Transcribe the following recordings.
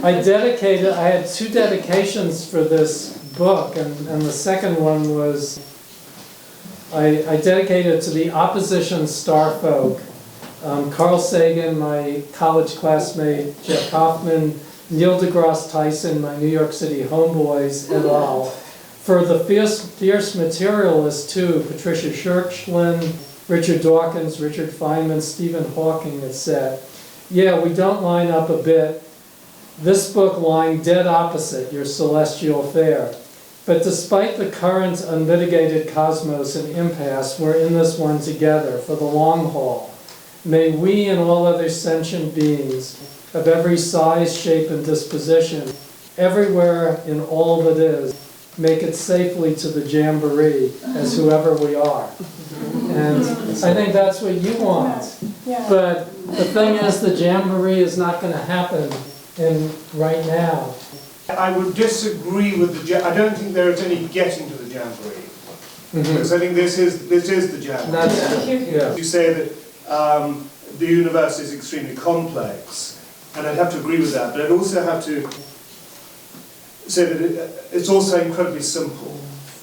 I had 2 dedications for this book, and the second one was, I dedicated to the opposition starfolk. Carl Sagan, my college classmate, Jeff Kaufman, Neil deGrasse Tyson, my New York City homeboys, et al. For the fierce materialists too, Patricia Churchland, Richard Dawkins, Richard Feynman, Stephen Hawking, et cetera. Yeah, we don't line up a bit. This book lying dead opposite your celestial fare. But despite the current unmitigated cosmos and impasse, we're in this one together for the long haul. May we and all other sentient beings of every size, shape, and disposition, everywhere in all that is, make it safely to the jamboree as whoever we are. And I think that's what you want. Yeah. But the thing is, the jamboree is not going to happen right now. I would disagree with I don't think there is any getting to the jamboree. Because I think this is the jamboree. Yeah. You say that the universe is extremely complex, and I'd have to agree with that, but I'd also have to say that it's also incredibly simple.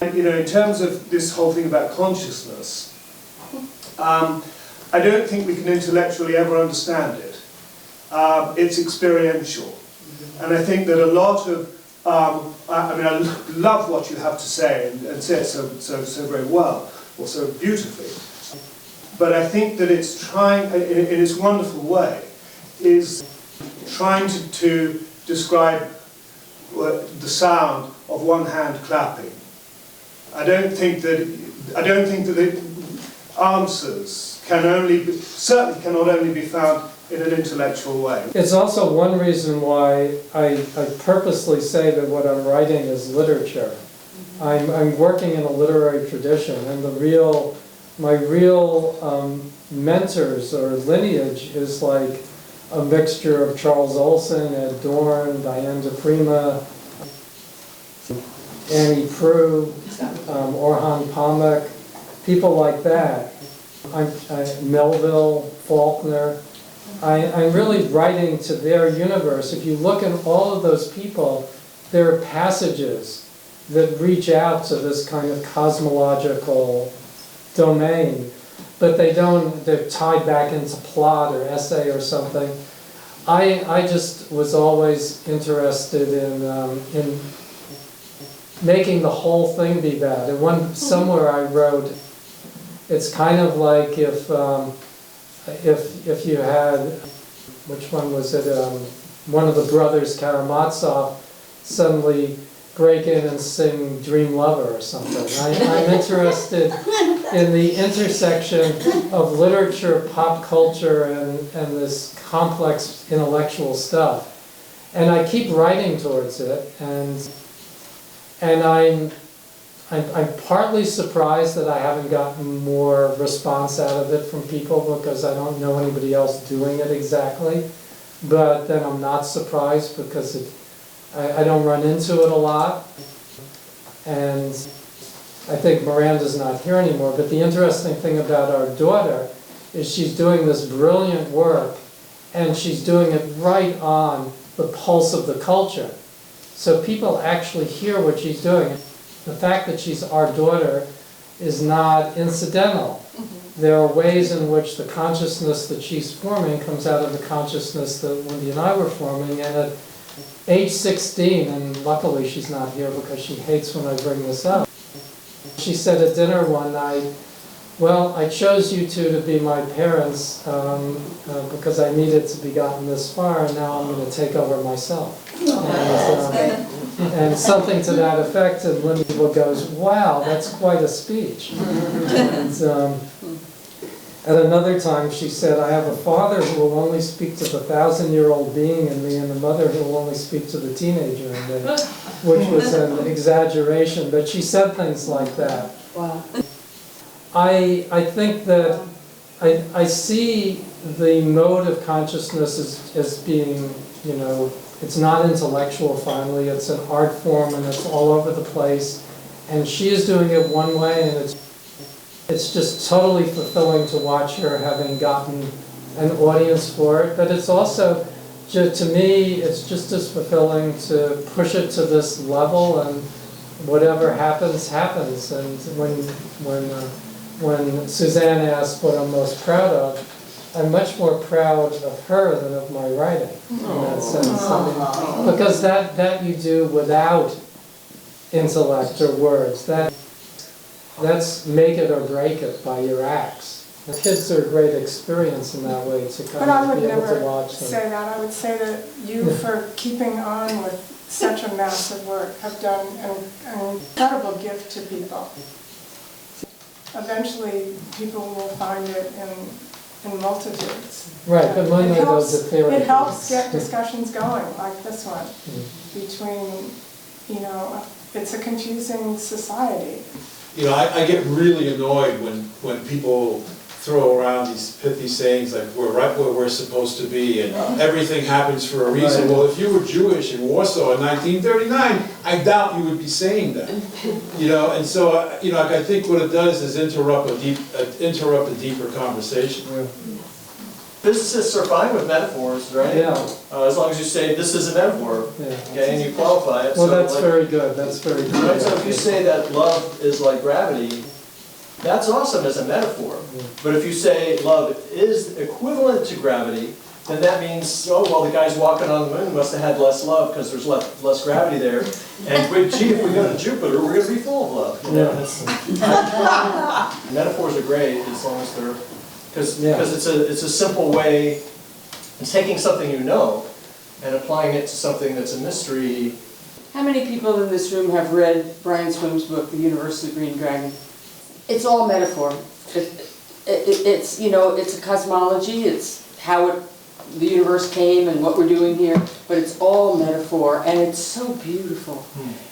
And, in terms of this whole thing about consciousness, I don't think we can intellectually ever understand it. It's experiential. And I think that a lot of, I love what you have to say, and say it so very well, or so beautifully. But I think that it's trying, in its wonderful way, is trying to describe the sound of one hand clapping. I don't think that the answers certainly cannot only be found in an intellectual way. It's also one reason why I purposely say that what I'm writing is literature. I'm working in a literary tradition, and my real mentors or lineage is like a mixture of Charles Olson, Ed Dorn, Diane de Prima, Annie Proulx, Orhan Pamuk, people like that. Melville, Faulkner. I'm really writing to their universe. If you look at all of those people, there are passages that reach out to this kind of cosmological domain, but they're tied back into plot or essay or something. I just was always interested in making the whole thing be that. And somewhere I wrote, it's kind of like if you had, which one was it? One of the brothers, Karamazov, suddenly break in and sing Dream Lover or something. I'm interested in the intersection of literature, pop culture, and this complex intellectual stuff. And I keep writing towards it, and I'm partly surprised that I haven't gotten more response out of it from people, because I don't know anybody else doing it exactly. But then I'm not surprised because I don't run into it a lot. And I think Miranda's not here anymore, but the interesting thing about our daughter is she's doing this brilliant work, and she's doing it right on the pulse of the culture. So people actually hear what she's doing. The fact that she's our daughter is not incidental. There are ways in which the consciousness that she's forming comes out of the consciousness that Wendy and I were forming. And at age 16, and luckily she's not here because she hates when I bring this up, she said at dinner one night, well, I chose you two to be my parents because I needed to be gotten this far, and now I'm going to take over myself. And something to that effect, and Linda goes, wow, that's quite a speech. And at another time she said, I have a father who will only speak to the 1,000-year-old being in me, and a mother who will only speak to the teenager in me, which was an exaggeration, but she said things like that. Wow. I think that I see the mode of consciousness as being, it's not intellectual finally, it's an art form, and it's all over the place. And she is doing it one way, and it's just totally fulfilling to watch her having gotten an audience for it. But it's also, to me, it's just as fulfilling to push it to this level, and whatever happens, happens. And when Suzanne asked what I'm most proud of, I'm much more proud of her than of my writing, in that sense. I mean, because that you do without intellect or words. That's make it or break it by your acts. The kids are a great experience in that way, to kind of be able to watch them. But I would never say that. I would say that you, for keeping on with such a massive work, have done an incredible gift to people. Eventually, people will find it in multitudes. Right, but when they go to theory. It helps get discussions going, like this one, between, it's a confusing society. I get really annoyed when people throw around these pithy sayings like we're right where we're supposed to be and everything happens for a reason. Well, if you were Jewish in Warsaw in 1939, I doubt you would be saying that. And so I think what it does is interrupt a deeper conversation. Yeah. Physicists are fine with metaphors, right? Yeah. As long as you say this is a metaphor, Yeah. okay, and you qualify it. Well, so that's like, very good. That's very good. right, so if you say that love is like gravity, that's awesome as a metaphor. Yeah. But if you say love is equivalent to gravity, then that means, oh, well, the guys walking on the moon must have had less love because there's less gravity there. And gee, if we go to Jupiter, we're going to be full of love. Metaphors are great as long as they're, because it's a simple way of taking something you know and applying it to something that's a mystery. How many people in this room have read Brian Swimm's book, The Universe of the Green Dragon? It's all metaphor. It's a cosmology, it's how the universe came and what we're doing here, but it's all metaphor, and it's so beautiful.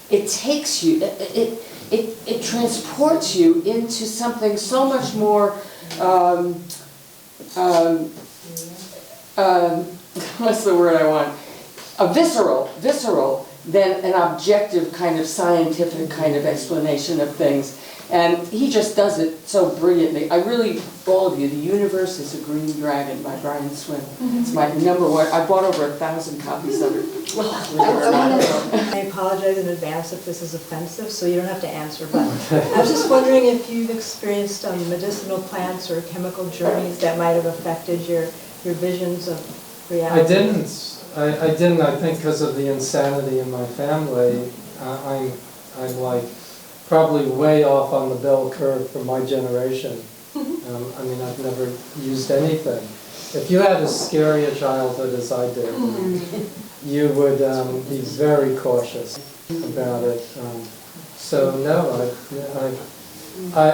It takes you, it transports you into something so much more, what's the word I want? Visceral than an objective kind of scientific kind of explanation of things. And he just does it so brilliantly. All of you, The Universe is a Green Dragon by Brian Swim. It's my #1. I bought over 1,000 copies of it. I apologize in advance if this is offensive, so you don't have to answer, but I was just wondering if you've experienced medicinal plants or chemical journeys that might have affected your visions of reality. I didn't. I think because of the insanity in my family. I'm like probably way off on the bell curve for my generation. I've never used anything. If you had as scary a childhood as I did, you would be very cautious about it. So no,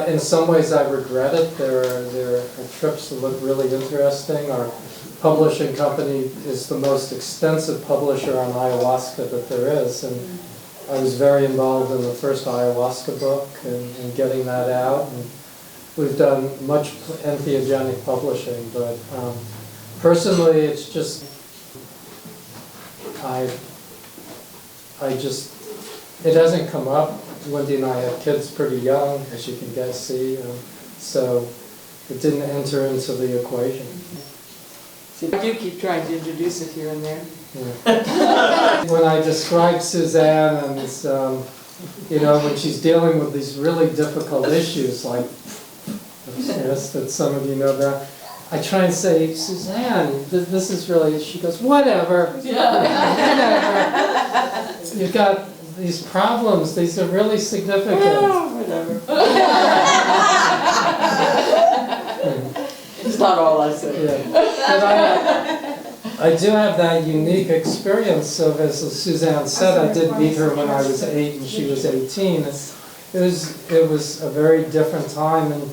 in some ways I regret it. There are trips that look really interesting. Our publishing company is the most extensive publisher on ayahuasca that there is, and I was very involved in the first ayahuasca book and getting that out. And we've done much entheogenic publishing, but personally, it's just it hasn't come up. Wendy and I have kids pretty young, as you can see, so it didn't enter into the equation. See, I do keep trying to introduce it here and there. Yeah. When I describe Suzanne and when she's dealing with these really difficult issues, like that some of you know about, I try and say, Suzanne, this is really, she goes, whatever. Whatever. You've got these problems, these are really significant. Well, whatever. It's not all I say. Yeah. But I do have that unique experience of, as Suzanne said, I did meet her when I was 8 and she was 18. It was a very different time, and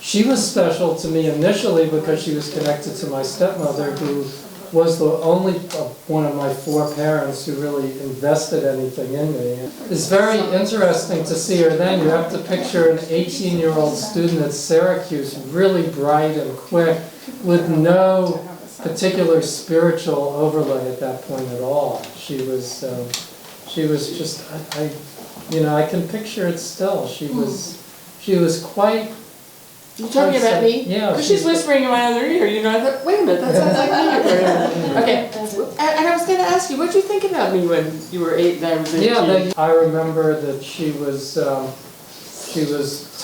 she was special to me initially because she was connected to my stepmother, who was the only one of my 4 parents who really invested anything in me. It's very interesting to see her then. You have to picture an 18-year-old student at Syracuse, really bright and quick, with no particular spiritual overlay at that point at all. She was just, I can picture it still. She was quite. You talking about me? Yeah. Because she's whispering in my other ear, I thought, wait a minute, that sounds like me. Okay. And I was gonna ask you, what'd you think about me when you were 8 and I was 18? Yeah, I remember that she was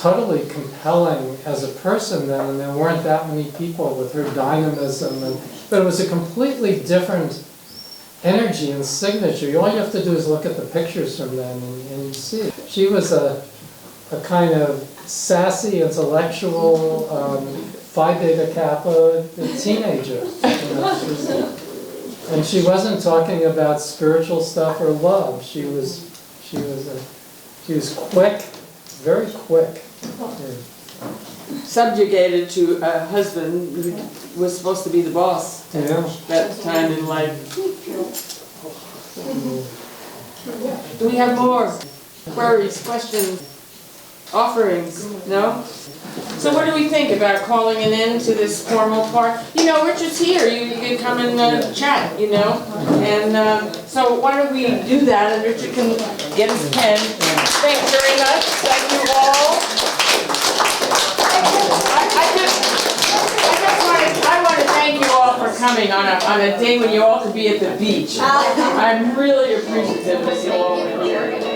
totally compelling as a person then, and there weren't that many people with her dynamism, but it was a completely different energy and signature. All you have to do is look at the pictures from then and you see it. She was a kind of sassy, intellectual, Phi Beta Kappa teenager. You know, and she wasn't talking about spiritual stuff or love. She was quick, very quick. Yeah. Subjugated to a husband who was supposed to be the boss Yeah. that time in life. Do we have more queries, questions, offerings? No? So what do we think about calling an end to this formal part? You know, Richard's here, you can come and chat, you know? And so why don't we do that, and Richard can get his pen. Thanks very much, thank you all. I want to thank you all for coming on a day when you all could be at the beach. I'm really appreciative of you all.